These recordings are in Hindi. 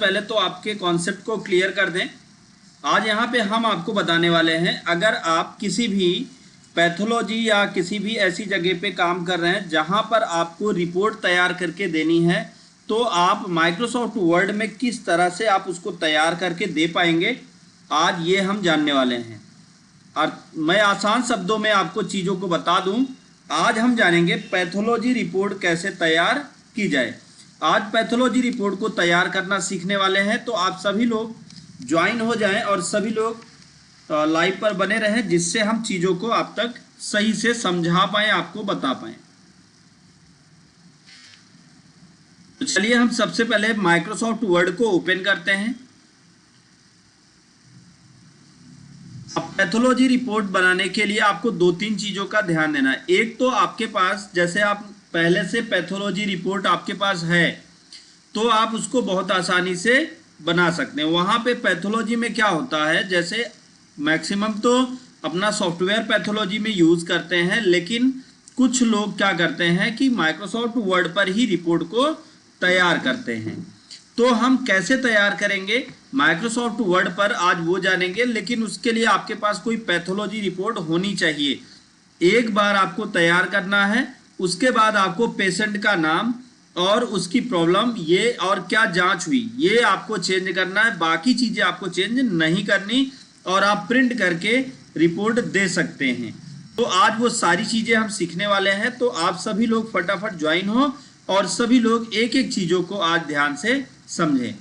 पहले तो आपके कॉन्सेप्ट को क्लियर कर दें। आज यहाँ पे हम आपको बताने वाले हैं, अगर आप किसी भी पैथोलॉजी या किसी भी ऐसी जगह पे काम कर रहे हैं जहाँ पर आपको रिपोर्ट तैयार करके देनी है, तो आप माइक्रोसॉफ्ट वर्ड में किस तरह से आप उसको तैयार करके दे पाएंगे, आज ये हम जानने वाले हैं। और मैं आसान शब्दों में आपको चीज़ों को बता दूं। आज हम जानेंगे पैथोलॉजी रिपोर्ट कैसे तैयार की जाए। आज पैथोलॉजी रिपोर्ट को तैयार करना सीखने वाले हैं, तो आप सभी लोग ज्वाइन हो जाएं और सभी लोग लाइव पर बने रहें, जिससे हम चीज़ों को आप तक सही से समझा पाएँ, आपको बता पाएँ। तो चलिए हम सबसे पहले माइक्रोसॉफ्ट वर्ड को ओपन करते हैं। अब पैथोलॉजी रिपोर्ट बनाने के लिए आपको दो तीन चीज़ों का ध्यान देना है। एक तो आपके पास, जैसे आप पहले से पैथोलॉजी रिपोर्ट आपके पास है तो आप उसको बहुत आसानी से बना सकते हैं। वहाँ पे पैथोलॉजी में क्या होता है, जैसे मैक्सिमम तो अपना सॉफ्टवेयर पैथोलॉजी में यूज़ करते हैं, लेकिन कुछ लोग क्या करते हैं कि माइक्रोसॉफ्ट वर्ड पर ही रिपोर्ट को तैयार करते हैं। तो हम कैसे तैयार करेंगे माइक्रोसॉफ्ट वर्ड पर, आज वो जानेंगे। लेकिन उसके लिए आपके पास कोई पैथोलॉजी रिपोर्ट होनी चाहिए। एक बार आपको तैयार करना है, उसके बाद आपको पेशेंट का नाम और उसकी प्रॉब्लम ये और क्या जांच हुई ये आपको चेंज करना है। बाकी चीज़ें आपको चेंज नहीं करनी और आप प्रिंट करके रिपोर्ट दे सकते हैं। तो आज वो सारी चीज़ें हम सीखने वाले हैं। तो आप सभी लोग फटाफट ज्वाइन हो और सभी लोग एक एक चीज़ों को आज ध्यान से समझें।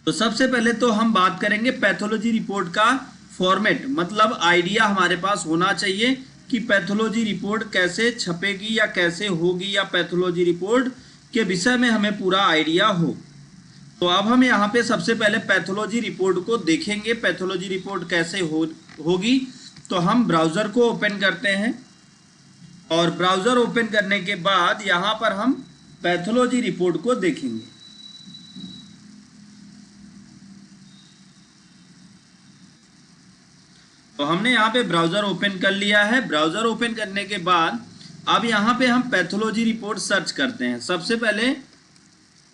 तो सबसे पहले तो हम बात करेंगे पैथोलॉजी रिपोर्ट का फॉर्मेट, मतलब आइडिया हमारे पास होना चाहिए कि पैथोलॉजी रिपोर्ट कैसे छपेगी या कैसे होगी, या पैथोलॉजी रिपोर्ट के विषय में हमें पूरा आइडिया हो। तो अब हम यहाँ पे सबसे पहले पैथोलॉजी रिपोर्ट को देखेंगे, पैथोलॉजी रिपोर्ट कैसे होगी। तो हम ब्राउज़र को ओपन करते हैं और ब्राउज़र ओपन करने के बाद यहाँ पर हम पैथोलॉजी रिपोर्ट को देखेंगे। तो हमने यहाँ पे ब्राउज़र ओपन कर लिया है। ब्राउज़र ओपन करने के बाद अब यहाँ पे हम पैथोलॉजी रिपोर्ट सर्च करते हैं। सबसे पहले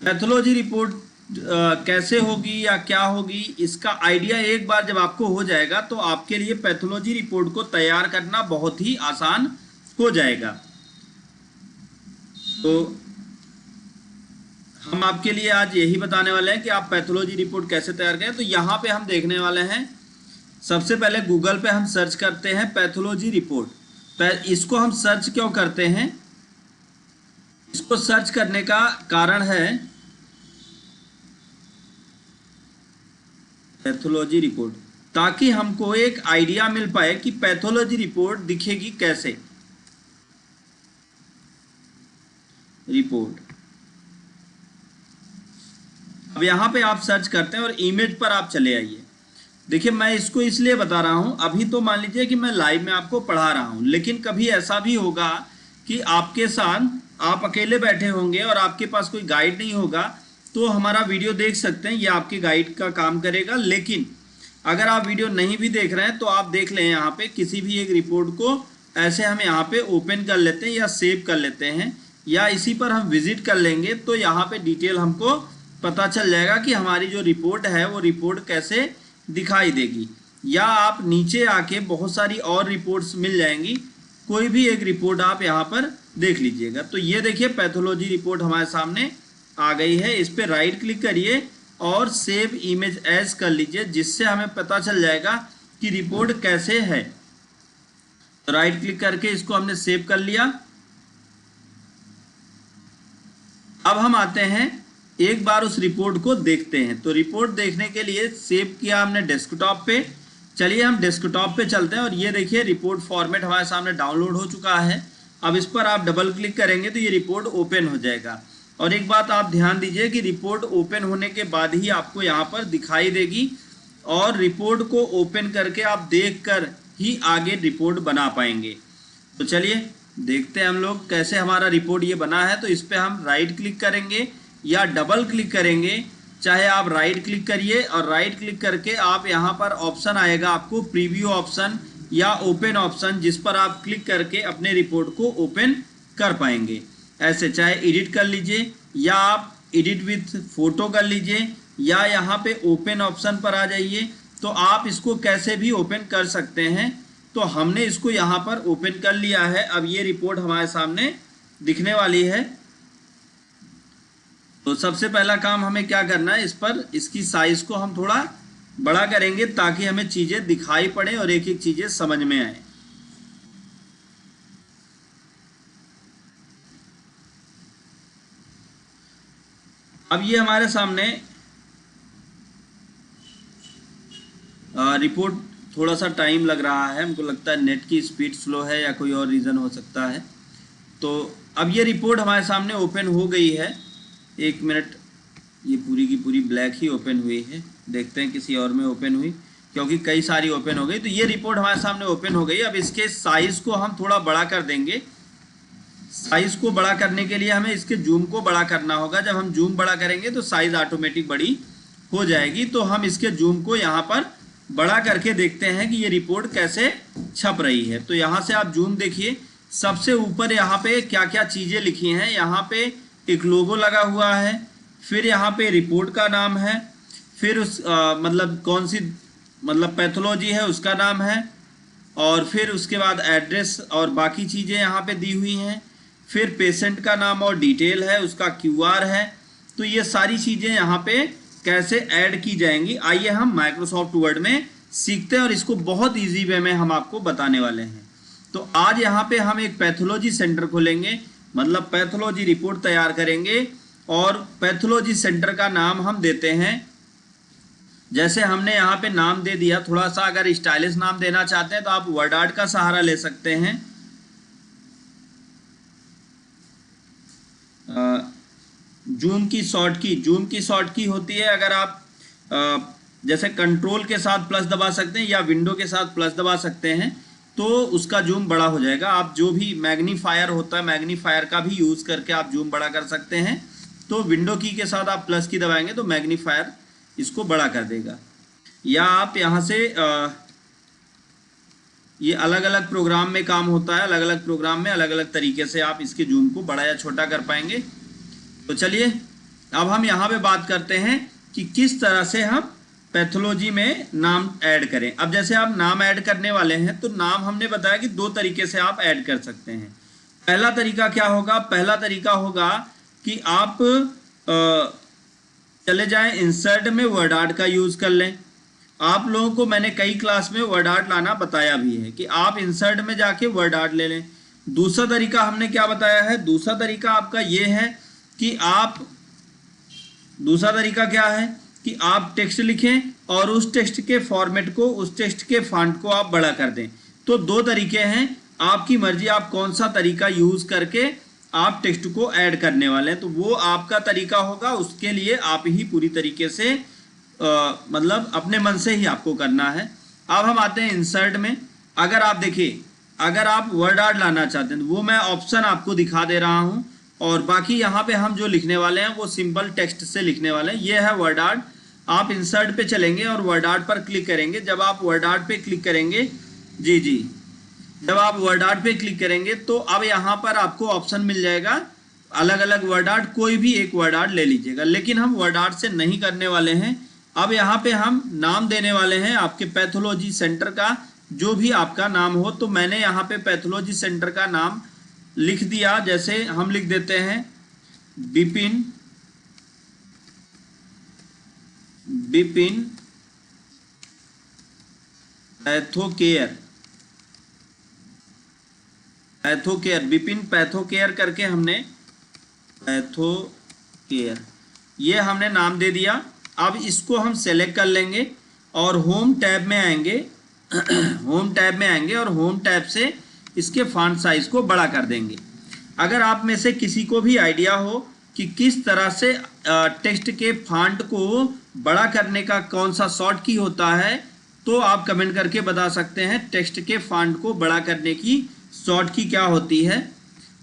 पैथोलॉजी रिपोर्ट कैसे होगी या क्या होगी, इसका आइडिया एक बार जब आपको हो जाएगा तो आपके लिए पैथोलॉजी रिपोर्ट को तैयार करना बहुत ही आसान हो जाएगा। तो हम आपके लिए आज यही बताने वाले हैं कि आप पैथोलॉजी रिपोर्ट कैसे तैयार करें। तो यहाँ पे हम देखने वाले हैं, सबसे पहले गूगल पे हम सर्च करते हैं पैथोलॉजी रिपोर्ट। इसको हम सर्च क्यों करते हैं, इसको सर्च करने का कारण है पैथोलॉजी रिपोर्ट, ताकि हमको एक आइडिया मिल पाए कि पैथोलॉजी रिपोर्ट दिखेगी कैसे। रिपोर्ट, अब यहाँ पे आप सर्च करते हैं और इमेज पर आप चले आइए। देखिए मैं इसको इसलिए बता रहा हूँ, अभी तो मान लीजिए कि मैं लाइव में आपको पढ़ा रहा हूँ, लेकिन कभी ऐसा भी होगा कि आपके साथ आप अकेले बैठे होंगे और आपके पास कोई गाइड नहीं होगा, तो हमारा वीडियो देख सकते हैं, ये आपके गाइड का काम करेगा। लेकिन अगर आप वीडियो नहीं भी देख रहे हैं तो आप देख लें, यहाँ पे किसी भी एक रिपोर्ट को ऐसे हम यहाँ पे ओपन कर लेते हैं या सेव कर लेते हैं, या इसी पर हम विजिट कर लेंगे, तो यहाँ पे डिटेल हमको पता चल जाएगा कि हमारी जो रिपोर्ट है वो रिपोर्ट कैसे दिखाई देगी। या आप नीचे आके बहुत सारी और रिपोर्ट्स मिल जाएंगी, कोई भी एक रिपोर्ट आप यहाँ पर देख लीजिएगा। तो ये देखिए पैथोलॉजी रिपोर्ट हमारे सामने आ गई है। इस पर राइट क्लिक करिए और सेव इमेज एज कर लीजिए, जिससे हमें पता चल जाएगा कि रिपोर्ट कैसे है। तो राइट क्लिक करके इसको हमने सेव कर लिया। अब हम आते हैं एक बार उस रिपोर्ट को देखते हैं। तो रिपोर्ट देखने के लिए सेव किया हमने डेस्कटॉप पे। चलिए हम डेस्कटॉप पे चलते हैं और ये देखिए रिपोर्ट फॉर्मेट हमारे सामने डाउनलोड हो चुका है। अब इस पर आप डबल क्लिक करेंगे तो ये रिपोर्ट ओपन हो जाएगा। और एक बात आप ध्यान दीजिए कि रिपोर्ट ओपन होने के बाद ही आपको यहाँ पर दिखाई देगी, और रिपोर्ट को ओपन करके आप देख कर ही आगे रिपोर्ट बना पाएंगे। तो चलिए देखते हैं हम लोग कैसे हमारा रिपोर्ट ये बना है। तो इस पर हम राइट क्लिक करेंगे या डबल क्लिक करेंगे, चाहे आप राइट क्लिक करिए, और राइट क्लिक करके आप यहाँ पर ऑप्शन आएगा आपको प्रीव्यू ऑप्शन या ओपन ऑप्शन, जिस पर आप क्लिक करके अपने रिपोर्ट को ओपन कर पाएंगे। ऐसे चाहे एडिट कर लीजिए या आप एडिट विथ फोटो कर लीजिए या यहाँ पे ओपन ऑप्शन पर आ जाइए, तो आप इसको कैसे भी ओपन कर सकते हैं। तो हमने इसको यहाँ पर ओपन कर लिया है। अब ये रिपोर्ट हमारे सामने दिखने वाली है। तो सबसे पहला काम हमें क्या करना है, इस पर इसकी साइज को हम थोड़ा बड़ा करेंगे ताकि हमें चीज़ें दिखाई पड़े और एक एक चीज़ें समझ में आए। अब ये हमारे सामने रिपोर्ट, थोड़ा सा टाइम लग रहा है, हमको लगता है नेट की स्पीड स्लो है या कोई और रीज़न हो सकता है। तो अब ये रिपोर्ट हमारे सामने ओपन हो गई है। 1 मिनट, ये पूरी की पूरी ब्लैक ही ओपन हुई है, देखते हैं किसी और में ओपन हुई, क्योंकि कई सारी ओपन हो गई। तो ये रिपोर्ट हमारे सामने ओपन हो गई। अब इसके साइज़ को हम थोड़ा बड़ा कर देंगे। साइज़ को बड़ा करने के लिए हमें इसके जूम को बड़ा करना होगा। जब हम जूम बड़ा करेंगे तो साइज़ ऑटोमेटिक बड़ी हो जाएगी। तो हम इसके जूम को यहाँ पर बड़ा करके देखते हैं कि ये रिपोर्ट कैसे छप रही है। तो यहाँ से आप जूम देखिए, सबसे ऊपर यहाँ पे क्या क्या चीज़ें लिखी हैं। यहाँ पे एक लोगो लगा हुआ है, फिर यहाँ पे रिपोर्ट का नाम है, फिर उस मतलब कौन सी मतलब पैथोलॉजी है उसका नाम है, और फिर उसके बाद एड्रेस और बाकी चीज़ें यहाँ पे दी हुई हैं। फिर पेशेंट का नाम और डिटेल है, उसका QR है। तो ये सारी चीज़ें यहाँ पे कैसे ऐड की जाएंगी, आइए हम माइक्रोसॉफ्ट वर्ड में सीखते हैं और इसको बहुत इजी वे में हम आपको बताने वाले हैं। तो आज यहाँ पे हम एक पैथोलॉजी सेंटर खोलेंगे, मतलब पैथोलॉजी रिपोर्ट तैयार करेंगे। और पैथोलॉजी सेंटर का नाम हम देते हैं, जैसे हमने यहाँ पे नाम दे दिया, थोड़ा सा अगर स्टाइलिश नाम देना चाहते हैं तो आप वर्डआर्ट का सहारा ले सकते हैं। जूम की शॉर्ट की होती है, अगर आप जैसे कंट्रोल के साथ प्लस दबा सकते हैं या विंडो के साथ प्लस दबा सकते हैं तो उसका जूम बड़ा हो जाएगा। आप जो भी मैग्नीफायर होता है, मैग्नीफायर का भी यूज़ करके आप जूम बड़ा कर सकते हैं। तो विंडो की के साथ आप प्लस की दबाएंगे तो मैग्नीफायर इसको बड़ा कर देगा। या आप यहाँ से ये अलग अलग प्रोग्राम में काम होता है, अलग अलग प्रोग्राम में अलग अलग तरीके से आप इसके जूम को बड़ा या छोटा कर पाएंगे। तो चलिए अब हम यहाँ पे बात करते हैं कि किस तरह से हम पैथोलॉजी में नाम ऐड करें। अब जैसे आप नाम ऐड करने वाले हैं तो नाम हमने बताया कि 2 तरीके से आप ऐड कर सकते हैं। पहला तरीका क्या होगा, पहला तरीका होगा कि आप चले जाएं इंसर्ट में वर्डआर्ट का यूज़ कर लें। आप लोगों को मैंने कई क्लास में वर्डआर्ट लाना बताया भी है कि आप इंसर्ट में जाके वर्डआर्ट ले लें। दूसरा तरीका हमने क्या बताया है, दूसरा तरीका आपका ये है कि दूसरा तरीका क्या है कि आप टेक्स्ट लिखें और उस टेक्स्ट के फॉर्मेट को, उस टेक्स्ट के फॉन्ट को आप बड़ा कर दें। तो 2 तरीके हैं, आपकी मर्जी आप कौन सा तरीका यूज़ करके आप टेक्स्ट को ऐड करने वाले हैं। तो वो आपका तरीका होगा, उसके लिए आप ही पूरी तरीके से मतलब अपने मन से ही आपको करना है। अब हम आते हैं इंसर्ट में। अगर आप देखिए, अगर आप वर्डआर्ट लाना चाहते हैं तो वो मैं ऑप्शन आपको दिखा दे रहा हूँ, और बाकी यहाँ पे हम जो लिखने वाले हैं वो सिंपल टेक्स्ट से लिखने वाले हैं। ये है वर्डआर्ट। आप इंसर्ट पे चलेंगे और वर्डआर्ट पर क्लिक करेंगे। जब आप वर्डआर्ट पे क्लिक करेंगे, जब आप वर्डआर्ट पे क्लिक करेंगे तो अब यहाँ पर आपको ऑप्शन मिल जाएगा अलग अलग वर्डआर्ट, कोई भी एक वर्डआर्ट ले लीजिएगा। लेकिन हम वर्डआर्ट से नहीं करने वाले हैं। अब यहाँ पे हम नाम देने वाले हैं आपके पैथोलॉजी सेंटर का, जो भी आपका नाम हो। तो मैंने यहाँ पे पैथोलॉजी सेंटर का नाम लिख दिया। जैसे हम लिख देते हैं बिपिन पैथोकेयर, बिपिन पैथोकेयर करके हमने पैथोकेयर ये हमने नाम दे दिया। अब इसको हम सेलेक्ट कर लेंगे और होम टैब में आएंगे और होम टैब से इसके फॉन्ट साइज को बड़ा कर देंगे। अगर आप में से किसी को भी आइडिया हो कि किस तरह से टेक्स्ट के फॉन्ट को बड़ा करने का कौन सा शॉर्ट की होता है तो आप कमेंट करके बता सकते हैं टेक्स्ट के फॉन्ट को बड़ा करने की शॉर्ट की क्या होती है।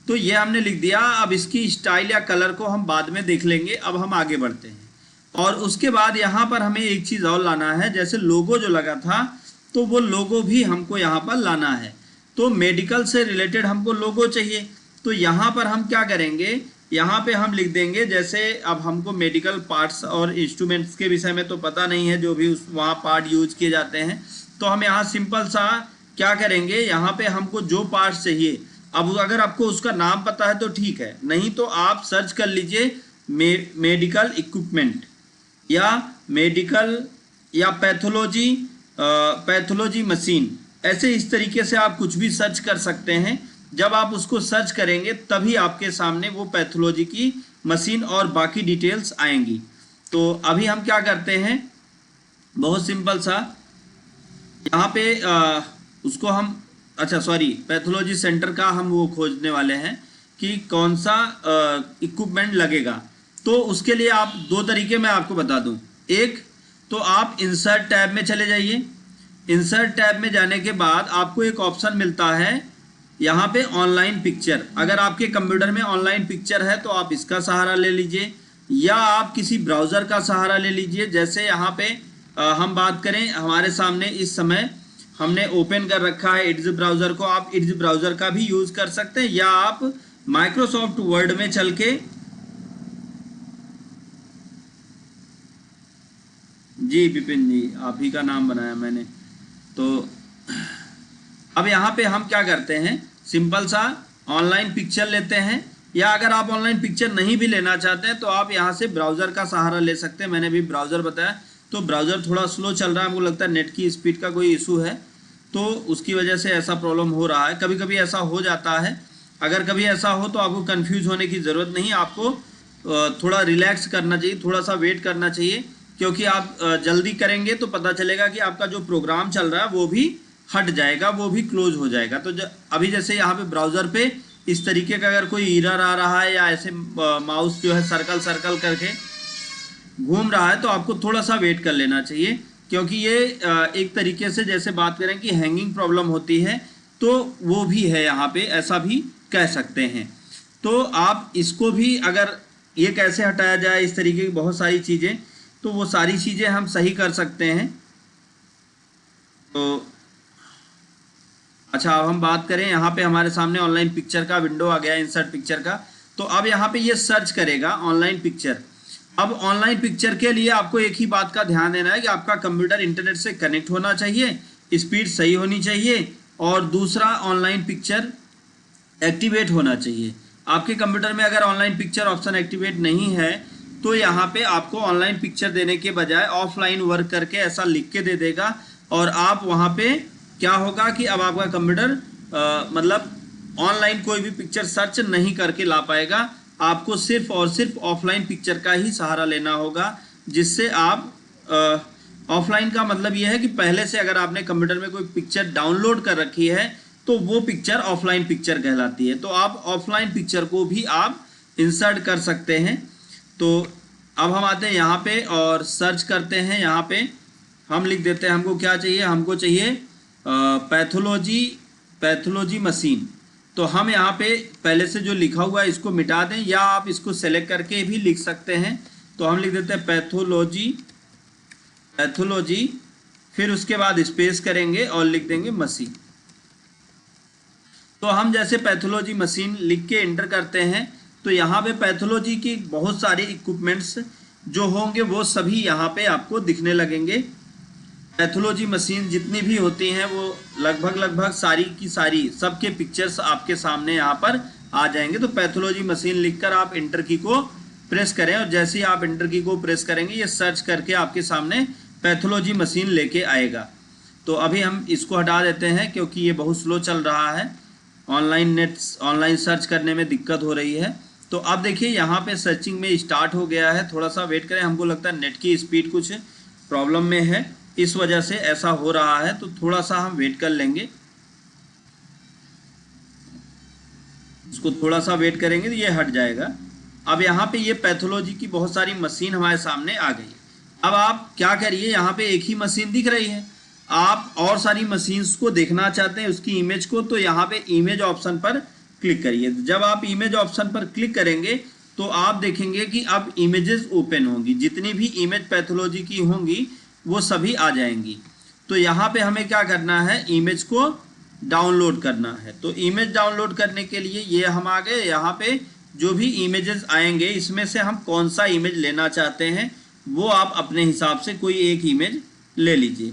तो ये हमने लिख दिया। अब इसकी स्टाइल या कलर को हम बाद में देख लेंगे। अब हम आगे बढ़ते हैं और उसके बाद यहाँ पर हमें एक चीज़ और लाना है। जैसे लोगो जो लगा था तो वो लोगो भी हमको यहाँ पर लाना है। तो मेडिकल से रिलेटेड हमको लोगो चाहिए। तो यहाँ पर हम क्या करेंगे, यहाँ पे हम लिख देंगे, जैसे अब हमको मेडिकल पार्ट्स और इंस्ट्रूमेंट्स के विषय में तो पता नहीं है, जो भी उस वहाँ पार्ट यूज किए जाते हैं, तो हम यहाँ सिंपल सा क्या करेंगे, यहाँ पे हमको जो पार्ट्स चाहिए, अब अगर आपको उसका नाम पता है तो ठीक है, नहीं तो आप सर्च कर लीजिए मेडिकल इक्विपमेंट या मेडिकल या पैथोलॉजी मशीन, ऐसे इस तरीके से आप कुछ भी सर्च कर सकते हैं। जब आप उसको सर्च करेंगे तभी आपके सामने वो पैथोलॉजी की मशीन और बाकी डिटेल्स आएंगी। तो अभी हम क्या करते हैं, बहुत सिंपल सा, यहाँ पे उसको हम पैथोलॉजी सेंटर का हम वो खोजने वाले हैं कि कौन सा इक्विपमेंट लगेगा। तो उसके लिए आप दो तरीके मैं आपको बता दूं। एक तो आप इंसर्ट टैब में चले जाइए। इंसर्ट टैब में जाने के बाद आपको एक ऑप्शन मिलता है यहाँ पे ऑनलाइन पिक्चर। अगर आपके कंप्यूटर में ऑनलाइन पिक्चर है तो आप इसका सहारा ले लीजिए, या आप किसी ब्राउज़र का सहारा ले लीजिए। जैसे यहाँ पे हम बात करें, हमारे सामने इस समय हमने ओपन कर रखा है एड्ज ब्राउज़र को, आप एड्ज ब्राउज़र का भी यूज़ कर सकते हैं, या आप माइक्रोसॉफ्ट वर्ड में चल के, जी विपिन जी आप ही का नाम बनाया मैंने। तो अब यहाँ पे हम क्या करते हैं, सिंपल सा ऑनलाइन पिक्चर लेते हैं, या अगर आप ऑनलाइन पिक्चर नहीं भी लेना चाहते हैं तो आप यहाँ से ब्राउज़र का सहारा ले सकते हैं। मैंने भी ब्राउज़र बताया, तो ब्राउज़र थोड़ा स्लो चल रहा है, हमको लगता है नेट की स्पीड का कोई इशू है, तो उसकी वजह से ऐसा प्रॉब्लम हो रहा है। कभी कभी ऐसा हो जाता है। अगर कभी ऐसा हो तो आपको कंफ्यूज होने की ज़रूरत नहीं, आपको थोड़ा रिलैक्स करना चाहिए, थोड़ा सा वेट करना चाहिए, क्योंकि आप जल्दी करेंगे तो पता चलेगा कि आपका जो प्रोग्राम चल रहा है वो भी हट जाएगा, वो भी क्लोज हो जाएगा। तो अभी जैसे यहाँ पे ब्राउज़र पे इस तरीके का अगर कोई एरर आ रहा है, या ऐसे माउस जो है सर्कल सर्कल करके घूम रहा है, तो आपको थोड़ा सा वेट कर लेना चाहिए, क्योंकि ये एक तरीके से जैसे बात करें कि हैंगिंग प्रॉब्लम होती है, तो वो भी है यहाँ पे, ऐसा भी कह सकते हैं। तो आप इसको भी, अगर ये कैसे हटाया जाए, इस तरीके की बहुत सारी चीज़ें, तो वो सारी चीज़ें हम सही कर सकते हैं। तो अच्छा, अब हम बात करें, यहाँ पे हमारे सामने ऑनलाइन पिक्चर का विंडो आ गया, इंसर्ट पिक्चर का। तो अब यहाँ पे ये सर्च करेगा ऑनलाइन पिक्चर। अब ऑनलाइन पिक्चर के लिए आपको एक ही बात का ध्यान देना है कि आपका कंप्यूटर इंटरनेट से कनेक्ट होना चाहिए, स्पीड सही होनी चाहिए, और दूसरा ऑनलाइन पिक्चर एक्टिवेट होना चाहिए। आपके कंप्यूटर में अगर ऑनलाइन पिक्चर ऑप्शन एक्टिवेट नहीं है तो यहाँ पे आपको ऑनलाइन पिक्चर देने के बजाय ऑफलाइन वर्क करके ऐसा लिख के दे देगा, और आप वहाँ पे क्या होगा कि अब आपका कंप्यूटर मतलब ऑनलाइन कोई भी पिक्चर सर्च नहीं करके ला पाएगा। आपको सिर्फ और सिर्फ ऑफलाइन पिक्चर का ही सहारा लेना होगा, जिससे आप ऑफलाइन का मतलब यह है कि पहले से अगर आपने कंप्यूटर में कोई पिक्चर डाउनलोड कर रखी है तो वो पिक्चर ऑफलाइन पिक्चर कहलाती है। तो आप ऑफलाइन पिक्चर को भी आप इंसर्ट कर सकते हैं। तो अब हम आते हैं यहाँ पे और सर्च करते हैं। यहाँ पे हम लिख देते हैं, हमको क्या चाहिए, हमको चाहिए पैथोलॉजी मशीन। तो हम यहाँ पे पहले से जो लिखा हुआ है इसको मिटा दें, या आप इसको सेलेक्ट करके भी लिख सकते हैं। तो हम लिख देते हैं पैथोलॉजी, फिर उसके बाद स्पेस करेंगे और लिख देंगे मशीन। तो हम जैसे पैथोलॉजी मशीन लिख के एंटर करते हैं तो यहाँ पे पैथोलॉजी की बहुत सारे इक्विपमेंट्स जो होंगे वो सभी यहाँ पे आपको दिखने लगेंगे। पैथोलॉजी मशीन जितनी भी होती हैं वो लगभग सारी की सारी सबके पिक्चर्स आपके सामने यहाँ पर आ जाएंगे। तो पैथोलॉजी मशीन लिखकर आप एंटर की को प्रेस करें, और जैसे ही आप एंटर की को प्रेस करेंगे ये सर्च करके आपके सामने पैथोलॉजी मशीन लेके आएगा। तो अभी हम इसको हटा देते हैं क्योंकि ये बहुत स्लो चल रहा है, ऑनलाइन सर्च करने में दिक्कत हो रही है। तो अब देखिए यहाँ पे सर्चिंग में स्टार्ट हो गया है। थोड़ा सा वेट करें, हमको लगता है नेट की स्पीड कुछ प्रॉब्लम में है, इस वजह से ऐसा हो रहा है। तो थोड़ा सा हम वेट कर लेंगे, इसको थोड़ा सा वेट करेंगे तो ये हट जाएगा। अब यहाँ पे ये पैथोलॉजी की बहुत सारी मशीन हमारे सामने आ गई। अब आप क्या करिए, यहाँ पे एक ही मशीन दिख रही है, आप और सारी मशीन्स को देखना चाहते हैं उसकी इमेज को, तो यहाँ पे इमेज ऑप्शन पर क्लिक करिए। जब आप इमेज ऑप्शन पर क्लिक करेंगे तो आप देखेंगे कि अब इमेजेस ओपन होंगी, जितनी भी इमेज पैथोलॉजी की होंगी वो सभी आ जाएंगी। तो यहाँ पे हमें क्या करना है, इमेज को डाउनलोड करना है। तो इमेज डाउनलोड करने के लिए ये हम आ गए, यहाँ पे जो भी इमेजेस आएंगे इसमें से हम कौन सा इमेज लेना चाहते हैं वो आप अपने हिसाब से कोई एक इमेज ले लीजिए।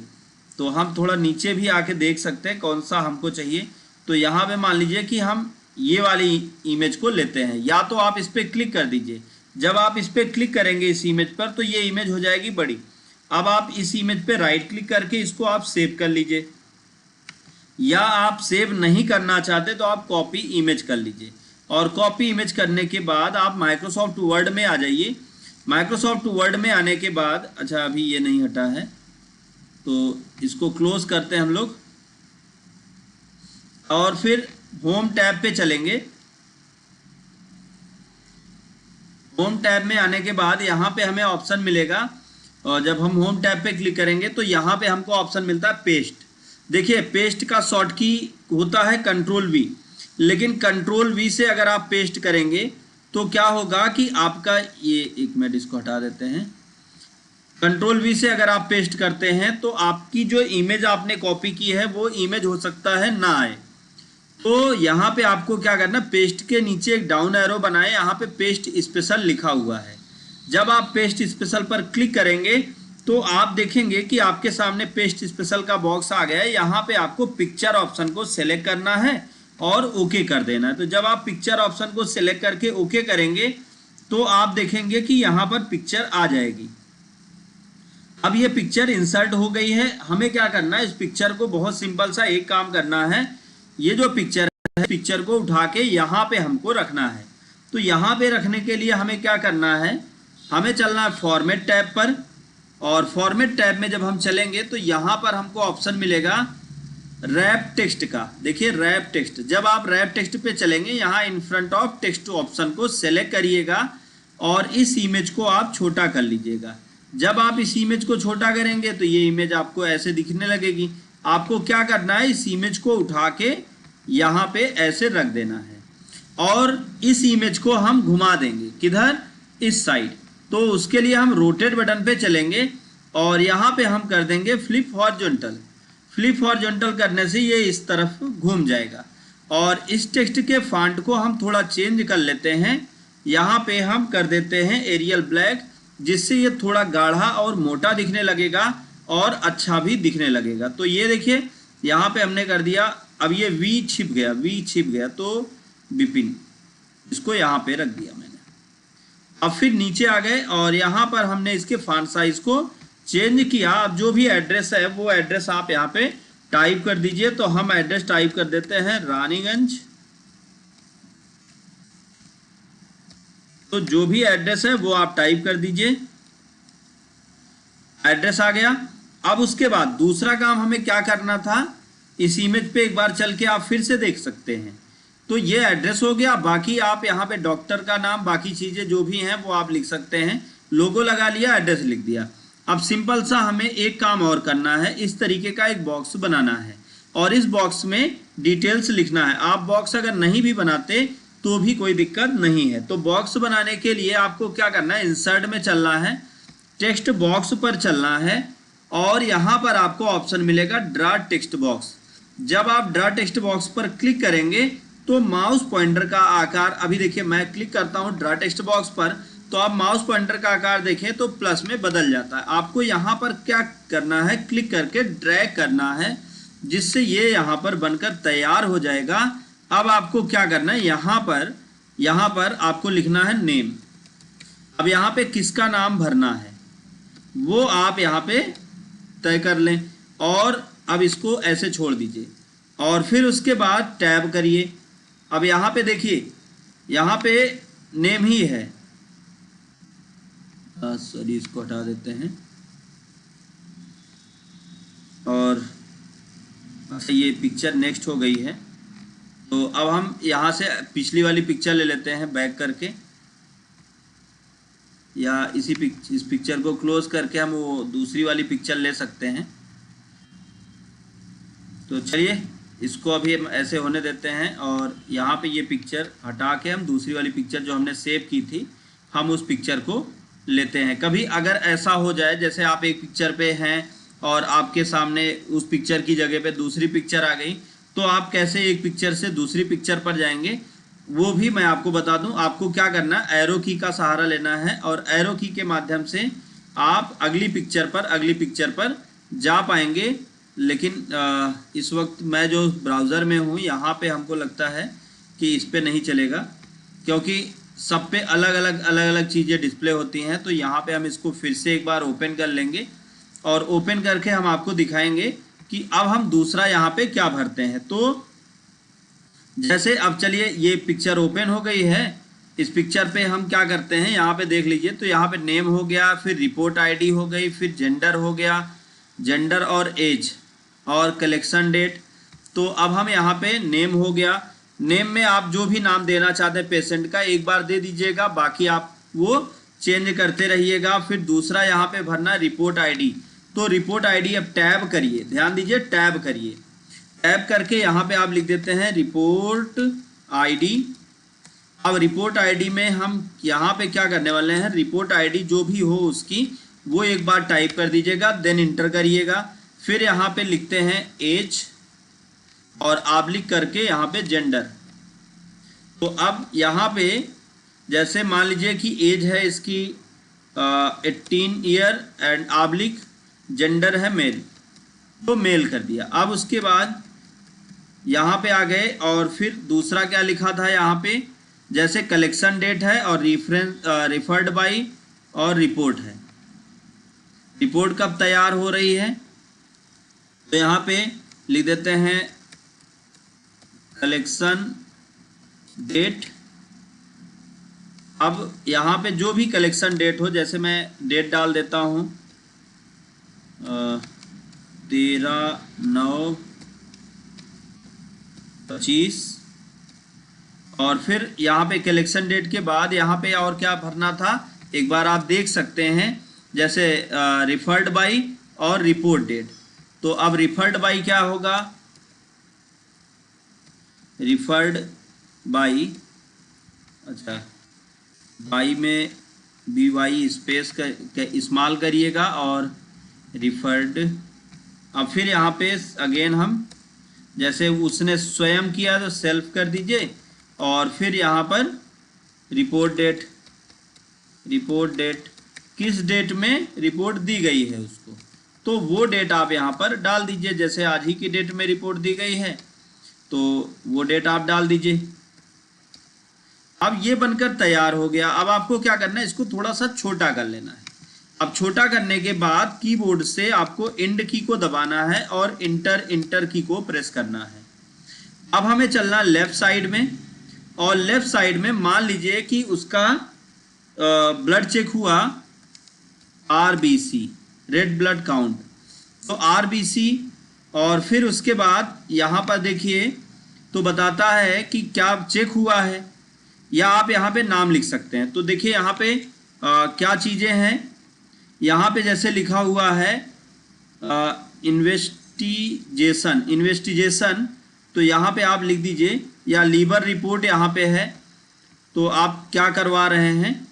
तो हम थोड़ा नीचे भी आके देख सकते हैं कौन सा हमको चाहिए। तो यहाँ पे मान लीजिए कि हम ये वाली इमेज को लेते हैं, या तो आप इस पर क्लिक कर दीजिए। जब आप इस पर क्लिक करेंगे इस इमेज पर तो ये इमेज हो जाएगी बड़ी। अब आप इस इमेज पे राइट क्लिक करके इसको आप सेव कर लीजिए, या आप सेव नहीं करना चाहते तो आप कॉपी इमेज कर लीजिए। और कॉपी इमेज करने के बाद आप माइक्रोसॉफ्ट वर्ड में आ जाइए। माइक्रोसॉफ्ट वर्ड में आने के बाद, अच्छा अभी ये नहीं हटा है तो इसको क्लोज करते हैं हम लोग, और फिर होम टैब पे चलेंगे। होम टैब में आने के बाद यहाँ पे हमें ऑप्शन मिलेगा, और जब हम होम टैब पे क्लिक करेंगे तो यहाँ पे हमको ऑप्शन मिलता है पेस्ट। देखिए पेस्ट का शॉर्ट की होता है कंट्रोल वी, लेकिन कंट्रोल वी से अगर आप पेस्ट करेंगे तो क्या होगा कि आपका ये, एक मिनट इसको हटा देते हैं, कंट्रोल वी से अगर आप पेस्ट करते हैं तो आपकी जो इमेज आपने कॉपी की है वो इमेज हो सकता है ना आए। तो यहाँ पे आपको क्या करना, पेस्ट के नीचे एक डाउन एरो बनाए, यहाँ पे पेस्ट स्पेशल लिखा हुआ है। जब आप पेस्ट स्पेशल पर क्लिक करेंगे तो आप देखेंगे कि आपके सामने पेस्ट स्पेशल का बॉक्स आ गया है। यहाँ पे आपको पिक्चर ऑप्शन को सेलेक्ट करना है और ओके कर देना है। तो जब आप पिक्चर ऑप्शन को सेलेक्ट करके ओके करेंगे तो आप देखेंगे कि यहाँ पर पिक्चर आ जाएगी। अब ये पिक्चर इंसर्ट हो गई है। हमें क्या करना है, इस पिक्चर को बहुत सिंपल सा एक काम करना है, ये जो पिक्चर है पिक्चर को उठा के यहाँ पे हमको रखना है। तो यहाँ पे रखने के लिए हमें क्या करना है, हमें चलना है फॉर्मेट टैब पर, और फॉर्मेट टैब में जब हम चलेंगे तो यहाँ पर हमको ऑप्शन मिलेगा रैप टेक्स्ट का। देखिए रैप टेक्स्ट, जब आप रैप टेक्स्ट पे चलेंगे यहाँ in front of text option को सेलेक्ट करिएगा और इस इमेज को आप छोटा कर लीजिएगा। जब आप इस इमेज को छोटा करेंगे तो ये इमेज आपको ऐसे दिखने लगेगी। आपको क्या करना है, इस इमेज को उठा के यहाँ पे ऐसे रख देना है, और इस इमेज को हम घुमा देंगे किधर, इस साइड। तो उसके लिए हम रोटेट बटन पे चलेंगे और यहाँ पे हम कर देंगे फ्लिप हॉरिजॉन्टल। फ्लिप हॉरिजॉन्टल करने से ये इस तरफ घूम जाएगा। और इस टेक्स्ट के फॉन्ट को हम थोड़ा चेंज कर लेते हैं। यहाँ पे हम कर देते हैं एरियल ब्लैक, जिससे ये थोड़ा गाढ़ा और मोटा दिखने लगेगा और अच्छा भी दिखने लगेगा। तो ये देखिए यहाँ पे हमने कर दिया। अब ये वी छिप गया, वी छिप गया तो विपिन, इसको यहाँ पे रख दिया मैंने। अब फिर नीचे आ गए और यहाँ पर हमने इसके फॉन्ट साइज को चेंज किया। अब जो भी एड्रेस है वो एड्रेस आप यहाँ पे टाइप कर दीजिए। तो हम एड्रेस टाइप कर देते हैं रानीगंज। तो जो भी एड्रेस है वो आप टाइप कर दीजिए, एड्रेस आ गया। अब उसके बाद दूसरा काम हमें क्या करना था, इस इमेज पे एक बार चल के आप फिर से देख सकते हैं। तो ये एड्रेस हो गया। बाकी आप यहाँ पे डॉक्टर का नाम, बाकी चीज़ें जो भी हैं वो आप लिख सकते हैं। लोगो लगा लिया, एड्रेस लिख दिया। अब सिंपल सा हमें एक काम और करना है, इस तरीके का एक बॉक्स बनाना है और इस बॉक्स में डिटेल्स लिखना है। आप बॉक्स अगर नहीं भी बनाते तो भी कोई दिक्कत नहीं है। तो बॉक्स बनाने के लिए आपको क्या करना है, इंसर्ट में चलना है, टेक्स्ट बॉक्स पर चलना है और यहाँ पर आपको ऑप्शन मिलेगा ड्रा टेक्स्ट बॉक्स। जब आप ड्रा टेक्स्ट बॉक्स पर क्लिक करेंगे तो माउस पॉइंटर का आकार, अभी देखिए मैं क्लिक करता हूँ ड्रा टेक्स्ट बॉक्स पर, तो आप माउस पॉइंटर का आकार देखें तो प्लस में बदल जाता है। आपको यहाँ पर क्या करना है, क्लिक करके ड्रैग करना है, जिससे ये यहाँ पर बनकर तैयार हो जाएगा। अब आपको क्या करना है, यहाँ पर आपको लिखना है नेम। अब यहाँ पे किसका नाम भरना है वो आप यहाँ पे तय कर लें और अब इसको ऐसे छोड़ दीजिए और फिर उसके बाद टैब करिए। अब यहाँ पे देखिए, यहाँ पे नेम ही है, सॉरी इसको हटा देते हैं। और ये पिक्चर नेक्स्ट हो गई है। तो अब हम यहाँ से पिछली वाली पिक्चर ले लेते हैं बैक करके, या इस पिक्चर को क्लोज करके हम वो दूसरी वाली पिक्चर ले सकते हैं। तो चलिए इसको अभी हम ऐसे होने देते हैं और यहाँ पे ये पिक्चर हटा के हम दूसरी वाली पिक्चर जो हमने सेव की थी हम उस पिक्चर को लेते हैं। कभी अगर ऐसा हो जाए जैसे आप एक पिक्चर पे हैं और आपके सामने उस पिक्चर की जगह पे दूसरी पिक्चर आ गई, तो आप कैसे एक पिक्चर से दूसरी पिक्चर पर जाएंगे, वो भी मैं आपको बता दूं। आपको क्या करना है, एरो की का सहारा लेना है और एरो की के माध्यम से आप अगली पिक्चर पर जा पाएंगे। लेकिन इस वक्त मैं जो ब्राउज़र में हूँ यहाँ पे हमको लगता है कि इस पे नहीं चलेगा, क्योंकि सब पे अलग अलग चीज़ें डिस्प्ले होती हैं। तो यहाँ पे हम इसको फिर से एक बार ओपन कर लेंगे और ओपन करके हम आपको दिखाएंगे कि अब हम दूसरा यहाँ पे क्या भरते हैं। तो जैसे अब चलिए ये पिक्चर ओपन हो गई है। इस पिक्चर पे हम क्या करते हैं, यहाँ पे देख लीजिए। तो यहाँ पे नेम हो गया, फिर रिपोर्ट आईडी हो गई, फिर जेंडर हो गया, जेंडर और एज और कलेक्शन डेट। तो अब हम यहाँ पे नेम हो गया। नेम में आप जो भी नाम देना चाहते हैं पेशेंट का एक बार दे दीजिएगा, बाकी आप वो चेंज करते रहिएगा। फिर दूसरा यहाँ पे भरना रिपोर्ट आईडी। तो रिपोर्ट आईडी अब टैब करिए, ध्यान दीजिए, टैब करिए। टैब करके यहाँ पे आप लिख देते हैं रिपोर्ट आईडी। अब रिपोर्ट आईडी में हम यहाँ पे क्या करने वाले हैं, रिपोर्ट आईडी जो भी हो उसकी वो एक बार टाइप कर दीजिएगा, देन इंटर करिएगा। फिर यहाँ पे लिखते हैं एज और आप लिख करके यहाँ पे जेंडर। तो अब यहाँ पे जैसे मान लीजिए कि एज है इसकी 18 ईयर एंड आब्लिक जेंडर है मेल, तो मेल कर दिया। अब उसके बाद यहाँ पे आ गए और फिर दूसरा क्या लिखा था यहाँ पे, जैसे कलेक्शन डेट है और रिफर्ड बाई और रिपोर्ट है। रिपोर्ट कब तैयार हो रही है, तो यहाँ पे लिख देते हैं कलेक्शन डेट। अब यहाँ पे जो भी कलेक्शन डेट हो, जैसे मैं डेट डाल देता हूँ 13/9/25 और फिर यहाँ पे कलेक्शन डेट के बाद यहाँ पे और क्या भरना था एक बार आप देख सकते हैं, जैसे रिफर्ड बाई और रिपोर्ट डेट। तो अब रिफर्ड बाई क्या होगा, रिफर्ड बाई, अच्छा बाई में BY स्पेस का इस्तेमाल करिएगा और रिफर्ड। अब फिर यहाँ पे अगेन हम जैसे उसने स्वयं किया तो सेल्फ कर दीजिए और फिर यहाँ पर रिपोर्ट डेट किस डेट में रिपोर्ट दी गई है उसको, तो वो डेट आप यहाँ पर डाल दीजिए। जैसे आज ही की डेट में रिपोर्ट दी गई है तो वो डेट आप डाल दीजिए। अब ये बनकर तैयार हो गया। अब आपको क्या करना है, इसको थोड़ा सा छोटा कर लेना है। अब छोटा करने के बाद कीबोर्ड से आपको इंड की को दबाना है और इंटर की को प्रेस करना है। अब हमें चलना लेफ्ट साइड में और लेफ्ट साइड में मान लीजिए कि उसका ब्लड चेक हुआ RBC रेड ब्लड काउंट, तो RBC और फिर उसके बाद यहाँ पर देखिए तो बताता है कि क्या चेक हुआ है, या आप यहाँ पे नाम लिख सकते हैं। तो देखिए यहाँ पे क्या चीज़ें हैं, यहाँ पे जैसे लिखा हुआ है इन्वेस्टिगेशन, तो यहाँ पे आप लिख दीजिए, या लीवर रिपोर्ट यहाँ पे है तो आप क्या करवा रहे हैं,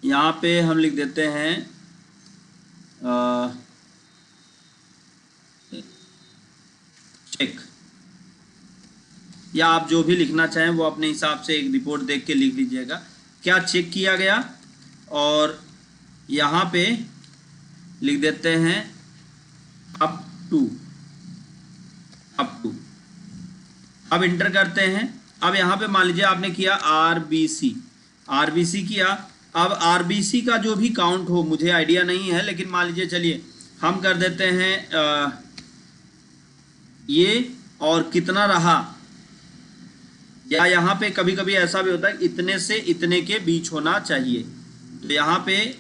यहाँ पे हम लिख देते हैं चेक, या आप जो भी लिखना चाहें वो अपने हिसाब से एक रिपोर्ट देख के लिख लीजिएगा क्या चेक किया गया। और यहाँ पे लिख देते हैं अप टू। अब इंटर करते हैं। अब यहाँ पे मान लीजिए आपने किया RBC किया। अब RBC का जो भी काउंट हो, मुझे आइडिया नहीं है, लेकिन मान लीजिए चलिए हम कर देते हैं ये और कितना रहा, या यहाँ पे कभी कभी ऐसा भी होता है इतने से इतने के बीच होना चाहिए। तो यहाँ पे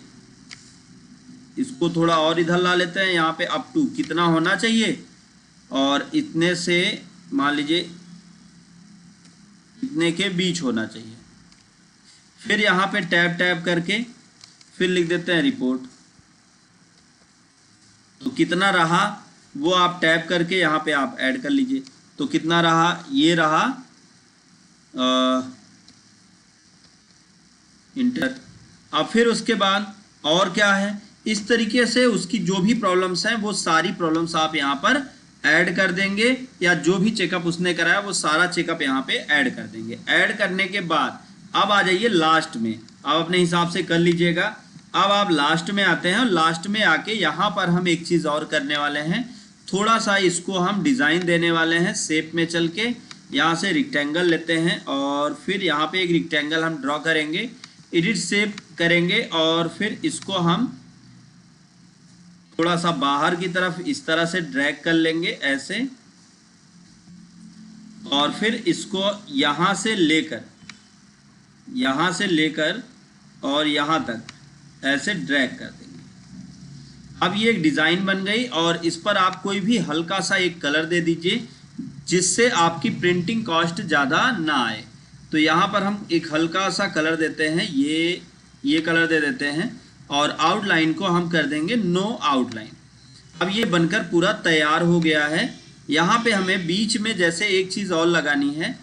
इसको थोड़ा और इधर ला लेते हैं, यहाँ पे अप टू कितना होना चाहिए और इतने से मान लीजिए इतने के बीच होना चाहिए। फिर यहाँ पे टैब करके फिर लिख देते हैं रिपोर्ट। तो कितना रहा वो आप टैब करके यहाँ पे आप ऐड कर लीजिए। तो कितना रहा, ये रहा इंटर। अब फिर उसके बाद और क्या है, इस तरीके से उसकी जो भी प्रॉब्लम्स हैं वो सारी प्रॉब्लम्स आप यहाँ पर ऐड कर देंगे, या जो भी चेकअप उसने कराया वो सारा चेकअप यहाँ पे ऐड कर देंगे। ऐड करने के बाद अब आ जाइए लास्ट में, आप अपने हिसाब से कर लीजिएगा। अब आप लास्ट में आते हैं, लास्ट में आके यहाँ पर हम एक चीज़ और करने वाले हैं, थोड़ा सा इसको हम डिज़ाइन देने वाले हैं। शेप में चल के यहाँ से रेक्टेंगल लेते हैं और फिर यहाँ पे एक रेक्टेंगल हम ड्रॉ करेंगे, एडिट शेप करेंगे और फिर इसको हम थोड़ा सा बाहर की तरफ इस तरह से ड्रैग कर लेंगे ऐसे, और फिर इसको यहाँ से लेकर और यहाँ तक ऐसे ड्रैग कर देंगे। अब ये एक डिज़ाइन बन गई और इस पर आप कोई भी हल्का सा एक कलर दे दीजिए जिससे आपकी प्रिंटिंग कॉस्ट ज़्यादा ना आए। तो यहाँ पर हम एक हल्का सा कलर देते हैं, ये कलर दे देते हैं और आउटलाइन को हम कर देंगे नो आउटलाइन। अब ये बनकर पूरा तैयार हो गया है। यहाँ पे हमें बीच में जैसे एक चीज़ और लगानी है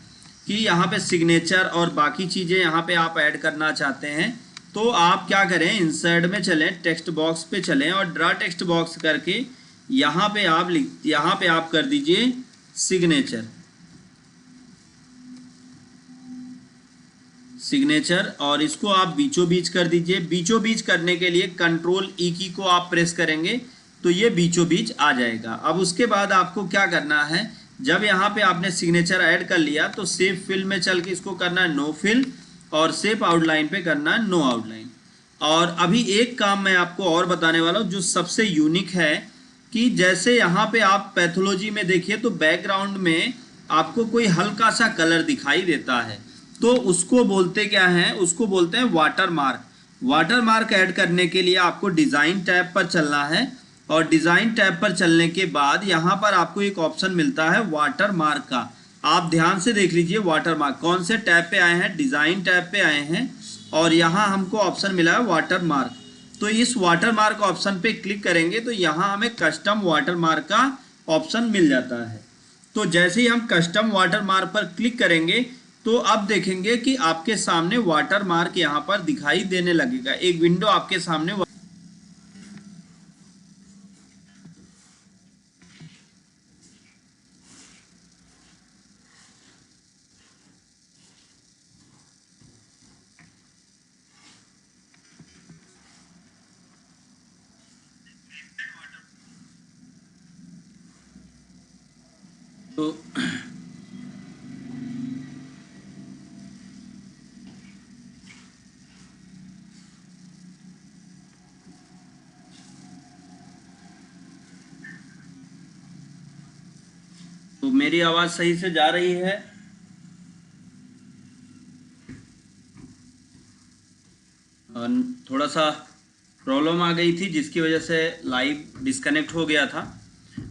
कि यहाँ पे सिग्नेचर और बाकी चीज़ें यहाँ पे आप ऐड करना चाहते हैं, तो आप क्या करें, इंसर्ट में चलें, टेक्स्ट बॉक्स पे चलें और ड्रा टेक्स्ट बॉक्स करके यहाँ पे आप कर दीजिए सिग्नेचर और इसको आप बीचों बीच कर दीजिए। बीचों बीच करने के लिए कंट्रोल ई की को आप प्रेस करेंगे तो ये बीचों बीच आ जाएगा। अब उसके बाद आपको क्या करना है, जब यहाँ पे आपने सिग्नेचर ऐड कर लिया तो सेव फिल में चल के इसको करना है नो फिल और सेव आउटलाइन पे करना है नो आउटलाइन। और अभी एक काम मैं आपको और बताने वाला हूँ जो सबसे यूनिक है कि जैसे यहाँ पे आप पैथोलॉजी में देखिए तो बैकग्राउंड में आपको कोई हल्का सा कलर दिखाई देता है, तो उसको बोलते क्या हैं, उसको बोलते हैं water mark. Water mark add करने के लिए आपको डिज़ाइन टैब पर चलना है और डिज़ाइन टैब पर चलने के बाद यहाँ पर आपको एक ऑप्शन मिलता है वाटर मार्क का। आप ध्यान से देख लीजिए वाटर मार्क कौन से टैब पे आए हैं, डिज़ाइन टैब पे आए हैं और यहाँ हमको ऑप्शन मिला है वाटर मार्क। तो इस वाटर मार्क ऑप्शन पे क्लिक करेंगे तो यहाँ हमें कस्टम वाटर मार्क का ऑप्शन मिल जाता है। तो जैसे ही हम कस्टम वाटर मार्क पर क्लिक करेंगे तो अब देखेंगे कि आपके सामने वाटर मार्क यहाँ पर दिखाई देने लगेगा, एक विंडो आपके सामने। तो मेरी आवाज़ सही से जा रही है? थोड़ा सा प्रॉब्लम आ गई थी जिसकी वजह से लाइव डिस्कनेक्ट हो गया था।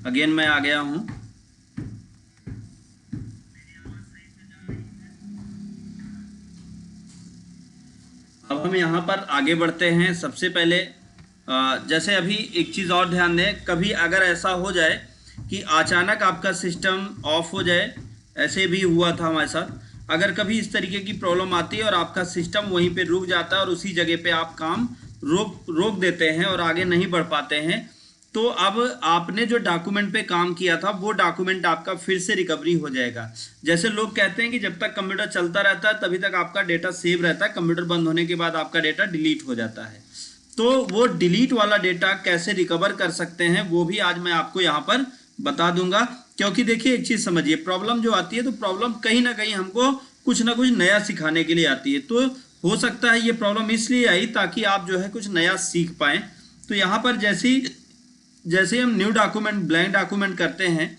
अगेन मैं आ गया हूँ। अब हम यहाँ पर आगे बढ़ते हैं। सबसे पहले जैसे अभी एक चीज़ और ध्यान दें, कभी अगर ऐसा हो जाए कि अचानक आपका सिस्टम ऑफ हो जाए, ऐसे भी हुआ था हमारे साथ, अगर कभी इस तरीके की प्रॉब्लम आती है और आपका सिस्टम वहीं पे रुक जाता है और उसी जगह पे आप काम रोक देते हैं और आगे नहीं बढ़ पाते हैं, तो अब आपने जो डॉक्यूमेंट पे काम किया था वो डॉक्यूमेंट आपका फिर से रिकवरी हो जाएगा। जैसे लोग कहते हैं कि जब तक कंप्यूटर चलता रहता है तभी तक आपका डेटा सेव रहता है, कंप्यूटर बंद होने के बाद आपका डेटा डिलीट हो जाता है। तो वो डिलीट वाला डेटा कैसे रिकवर कर सकते हैं वो भी आज मैं आपको यहाँ पर बता दूंगा। क्योंकि देखिए एक चीज़ समझिए, प्रॉब्लम जो आती है तो प्रॉब्लम कहीं ना कहीं हमको कुछ ना कुछ नया सिखाने के लिए आती है। तो हो सकता है ये प्रॉब्लम इसलिए आई ताकि आप जो है कुछ नया सीख पाएँ। तो यहाँ पर जैसे हम न्यू डॉक्यूमेंट, ब्लैंक डॉक्यूमेंट करते हैं,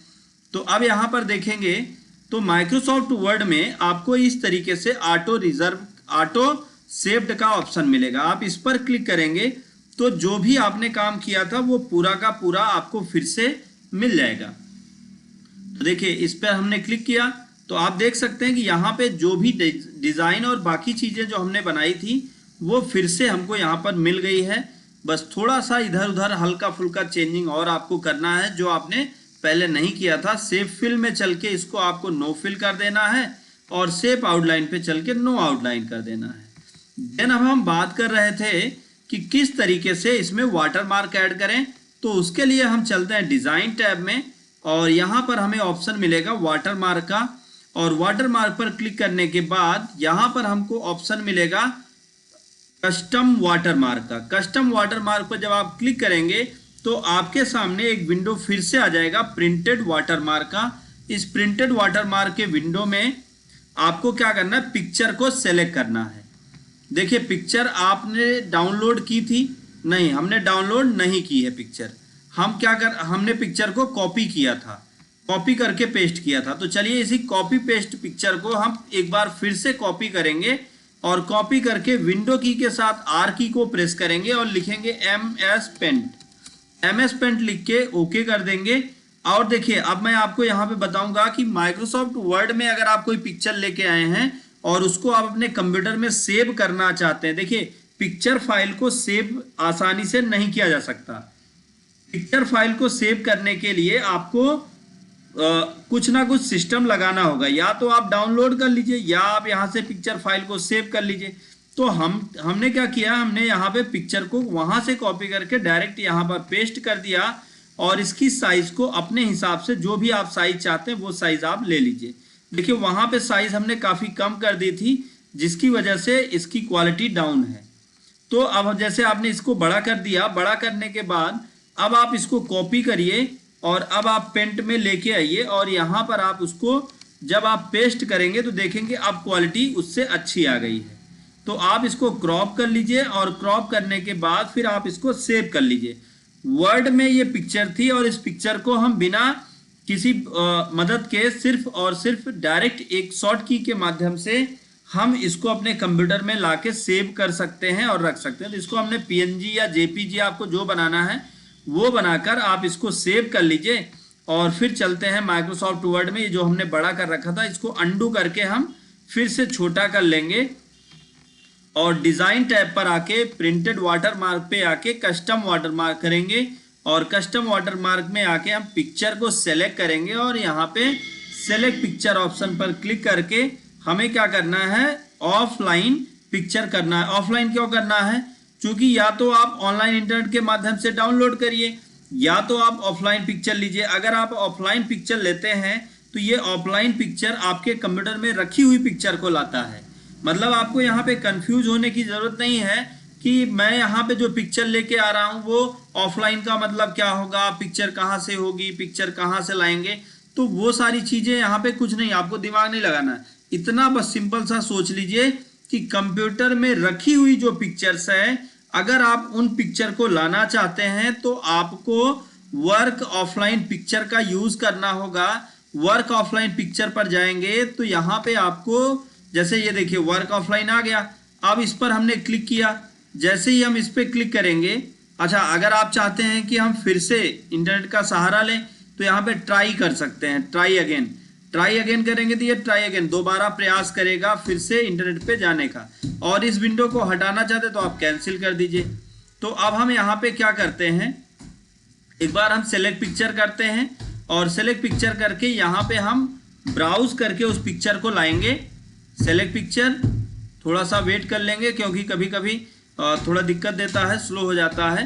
तो अब यहाँ पर देखेंगे तो माइक्रोसॉफ्ट वर्ड में आपको इस तरीके से ऑटो सेव्ड का ऑप्शन मिलेगा। आप इस पर क्लिक करेंगे तो जो भी आपने काम किया था वो पूरा का पूरा आपको फिर से मिल जाएगा। तो देखिए इस पर हमने क्लिक किया तो आप देख सकते हैं कि यहाँ पे जो भी डिज़ाइन और बाकी चीज़ें जो हमने बनाई थी वो फिर से हमको यहाँ पर मिल गई है। बस थोड़ा सा इधर उधर हल्का फुल्का चेंजिंग और आपको करना है जो आपने पहले नहीं किया था। सेव फिल में चल के इसको आपको नो फिल कर देना है और सेव आउटलाइन पे चल के नो आउटलाइन कर देना है। देन अब हम बात कर रहे थे कि किस तरीके से इसमें वाटर मार्क ऐड करें, तो उसके लिए हम चलते हैं डिज़ाइन टैब में। और यहाँ पर हमें ऑप्शन मिलेगा वाटर मार्क का, और वाटर मार्क पर क्लिक करने के बाद यहाँ पर हमको ऑप्शन मिलेगा कस्टम वाटर मार्क का। कस्टम वाटर मार्क पर जब आप क्लिक करेंगे तो आपके सामने एक विंडो फिर से आ जाएगा प्रिंटेड वाटर मार्क का। इस प्रिंटेड वाटर मार्क के विंडो में आपको क्या करना है, पिक्चर को सेलेक्ट करना है। देखिए पिक्चर आपने डाउनलोड की थी, नहीं हमने डाउनलोड नहीं की है पिक्चर, हमने पिक्चर को कॉपी किया था, कॉपी करके पेस्ट किया था। तो चलिए इसी कॉपी पेस्ट पिक्चर को हम एक बार फिर से कॉपी करेंगे और कॉपी करके विंडो की के साथ आर की को प्रेस करेंगे और लिखेंगे MS पेंट। MS पेंट लिख के ओके कर देंगे। और देखिए अब मैं आपको यहाँ पे बताऊंगा कि माइक्रोसॉफ्ट वर्ड में अगर आप कोई पिक्चर लेके आए हैं और उसको आप अपने कंप्यूटर में सेव करना चाहते हैं, देखिए पिक्चर फाइल को सेव आसानी से नहीं किया जा सकता। पिक्चर फाइल को सेव करने के लिए आपको कुछ ना कुछ सिस्टम लगाना होगा, या तो आप डाउनलोड कर लीजिए या आप यहाँ से पिक्चर फाइल को सेव कर लीजिए। तो हमने क्या किया, हमने यहाँ पे पिक्चर को वहां से कॉपी करके डायरेक्ट यहाँ पर पेस्ट कर दिया और इसकी साइज को अपने हिसाब से जो भी आप साइज चाहते हैं वो साइज आप ले लीजिए। देखिए वहां पे साइज हमने काफी कम कर दी थी जिसकी वजह से इसकी क्वालिटी डाउन है। तो अब जैसे आपने इसको बड़ा कर दिया, बड़ा करने के बाद अब आप इसको कॉपी करिए और अब आप पेंट में लेके आइए और यहाँ पर आप उसको जब आप पेस्ट करेंगे तो देखेंगे अब क्वालिटी उससे अच्छी आ गई है। तो आप इसको क्रॉप कर लीजिए और क्रॉप करने के बाद फिर आप इसको सेव कर लीजिए। वर्ड में ये पिक्चर थी और इस पिक्चर को हम बिना किसी मदद के सिर्फ और सिर्फ डायरेक्ट एक शॉर्ट की के माध्यम से हम इसको अपने कंप्यूटर में लाके सेव कर सकते हैं और रख सकते हैं। तो इसको हमने PNG या JPG आपको जो बनाना है वो बनाकर आप इसको सेव कर लीजिए और फिर चलते हैं माइक्रोसॉफ्ट वर्ड में। ये जो हमने बड़ा कर रखा था इसको अंडू करके हम फिर से छोटा कर लेंगे और डिजाइन टैब पर आके प्रिंटेड वाटर मार्क पे आके कस्टम वाटर मार्क करेंगे और कस्टम वाटर मार्क में आके हम पिक्चर को सेलेक्ट करेंगे और यहाँ पे सेलेक्ट पिक्चर ऑप्शन पर क्लिक करके हमें क्या करना है, ऑफलाइन पिक्चर करना है। ऑफलाइन क्यों करना है, क्योंकि या तो आप ऑनलाइन इंटरनेट के माध्यम से डाउनलोड करिए या तो आप ऑफलाइन पिक्चर लीजिए। अगर आप ऑफलाइन पिक्चर लेते हैं तो ये ऑफलाइन पिक्चर आपके कंप्यूटर में रखी हुई पिक्चर को लाता है। मतलब आपको यहाँ पे कंफ्यूज होने की जरूरत नहीं है कि मैं यहाँ पे जो पिक्चर लेके आ रहा हूँ वो ऑफलाइन का मतलब क्या होगा, पिक्चर कहाँ से होगी, पिक्चर कहाँ से लाएंगे, तो वो सारी चीजें यहाँ पे कुछ नहीं, आपको दिमाग नहीं लगाना है। इतना बस सिंपल सा सोच लीजिए कि कंप्यूटर में रखी हुई जो पिक्चर्स है अगर आप उन पिक्चर को लाना चाहते हैं तो आपको वर्क ऑफलाइन पिक्चर का यूज करना होगा। वर्क ऑफलाइन पिक्चर पर जाएंगे तो यहाँ पे आपको जैसे ये देखिए वर्क ऑफलाइन आ गया। अब इस पर हमने क्लिक किया, जैसे ही हम इस पर क्लिक करेंगे, अच्छा अगर आप चाहते हैं कि हम फिर से इंटरनेट का सहारा लें तो यहाँ पे ट्राई कर सकते हैं, ट्राई अगेन करेंगे तो ये ट्राई अगेन दोबारा प्रयास करेगा फिर से इंटरनेट पे जाने का। और इस विंडो को हटाना चाहते तो आप कैंसिल कर दीजिए। तो अब हम यहाँ पे क्या करते हैं, एक बार हम सेलेक्ट पिक्चर करते हैं और सेलेक्ट पिक्चर करके यहाँ पे हम ब्राउज करके उस पिक्चर को लाएंगे। सेलेक्ट पिक्चर, थोड़ा सा वेट कर लेंगे क्योंकि कभी कभी थोड़ा दिक्कत देता है, स्लो हो जाता है।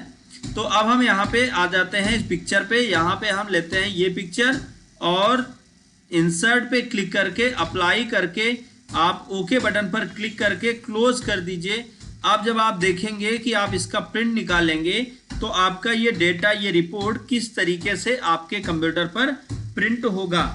तो अब हम यहाँ पे आ जाते हैं इस पिक्चर पे, यहाँ पे हम लेते हैं ये पिक्चर और इंसर्ट पे क्लिक करके अप्लाई करके आप ओके बटन पर क्लिक करके क्लोज कर दीजिए। अब जब आप देखेंगे कि आप इसका प्रिंट निकालेंगे तो आपका ये डेटा, ये रिपोर्ट किस तरीके से आपके कंप्यूटर पर प्रिंट होगा।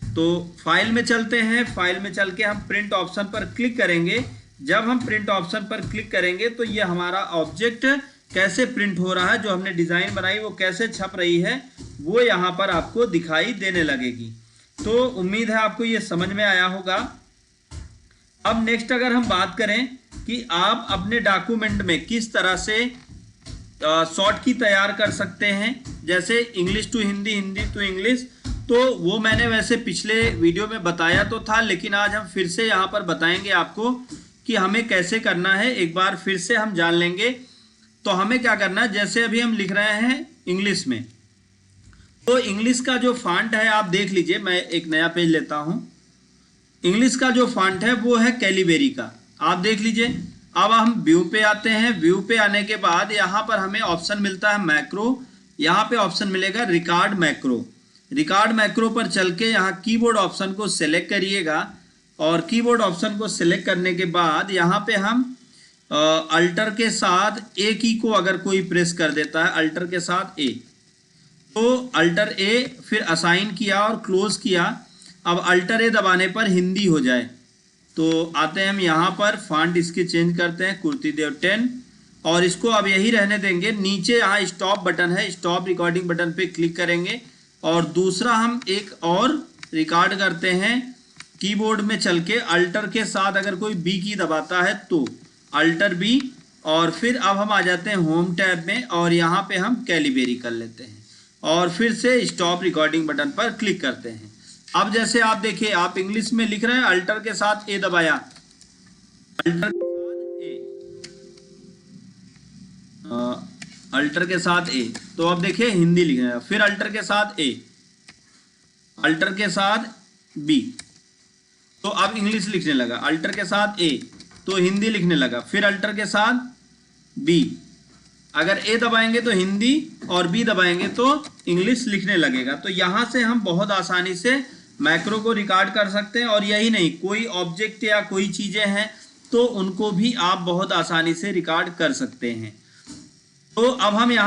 तो फाइल में चलते हैं, फाइल में चल के हम प्रिंट ऑप्शन पर क्लिक करेंगे। जब हम प्रिंट ऑप्शन पर क्लिक करेंगे तो ये हमारा ऑब्जेक्ट कैसे प्रिंट हो रहा है, जो हमने डिजाइन बनाई वो कैसे छप रही है वो यहाँ पर आपको दिखाई देने लगेगी। तो उम्मीद है आपको ये समझ में आया होगा। अब नेक्स्ट अगर हम बात करें कि आप अपने डॉक्यूमेंट में किस तरह से शॉर्ट की तैयार कर सकते हैं, जैसे English to Hindi, Hindi to English, तो वो मैंने वैसे पिछले वीडियो में बताया तो था, लेकिन आज हम फिर से यहाँ पर बताएंगे आपको कि हमें कैसे करना है। एक बार फिर से हम जान लेंगे। तो हमें क्या करना है, जैसे अभी हम लिख रहे हैं इंग्लिश में, तो इंग्लिश का जो फॉन्ट है आप देख लीजिए, मैं एक नया पेज लेता हूं। इंग्लिश का जो फॉन्ट है वो है कैलीबेरी का, आप देख लीजिए। अब हम व्यू पे आते हैं, व्यू पे आने के बाद यहाँ पर हमें ऑप्शन मिलता है मैक्रो। यहाँ पे ऑप्शन मिलेगा रिकॉर्ड मैक्रो। रिकॉर्ड मैक्रो पर चल के यहाँ कीबोर्ड ऑप्शन को सिलेक्ट करिएगा और कीबोर्ड ऑप्शन को सिलेक्ट करने के बाद यहाँ पे हम अल्टर के साथ ए की को अगर कोई प्रेस कर देता है, अल्टर के साथ ए, तो अल्टर ए फिर असाइन किया और क्लोज किया। अब अल्टर ए दबाने पर हिंदी हो जाए तो आते हैं हम यहाँ पर, फॉन्ट इसके चेंज करते हैं कुर्तीदेव 10 और इसको अब यही रहने देंगे। नीचे यहाँ स्टॉप बटन है, स्टॉप रिकॉर्डिंग बटन पे क्लिक करेंगे और दूसरा हम एक और रिकॉर्ड करते हैं कीबोर्ड में चल के। अल्टर के साथ अगर कोई बी की दबाता है तो अल्टर बी, और फिर अब हम आ जाते हैं होम टैब में और यहाँ पे हम कैलीबेरी कर लेते हैं और फिर से स्टॉप रिकॉर्डिंग बटन पर क्लिक करते हैं। अब जैसे आप देखिए, आप इंग्लिश में लिख रहे हैं, अल्टर के साथ ए दबाया, अल्टर के साथ ए, अल्टर के साथ ए, तो अब देखिए हिंदी लिख रहे हैं। फिर अल्टर के साथ ए, अल्टर के साथ बी, तो अब इंग्लिश लिखने लगा। अल्टर के साथ ए तो हिंदी लिखने लगा, फिर अल्टर के साथ बी, अगर ए दबाएंगे तो हिंदी और बी दबाएंगे तो इंग्लिश लिखने लगेगा। तो यहाँ से हम बहुत आसानी से मैक्रो को रिकॉर्ड कर सकते हैं। और यही नहीं, कोई ऑब्जेक्ट या कोई चीज़ें हैं तो उनको भी आप बहुत आसानी से रिकॉर्ड कर सकते हैं। तो अब हम यहाँ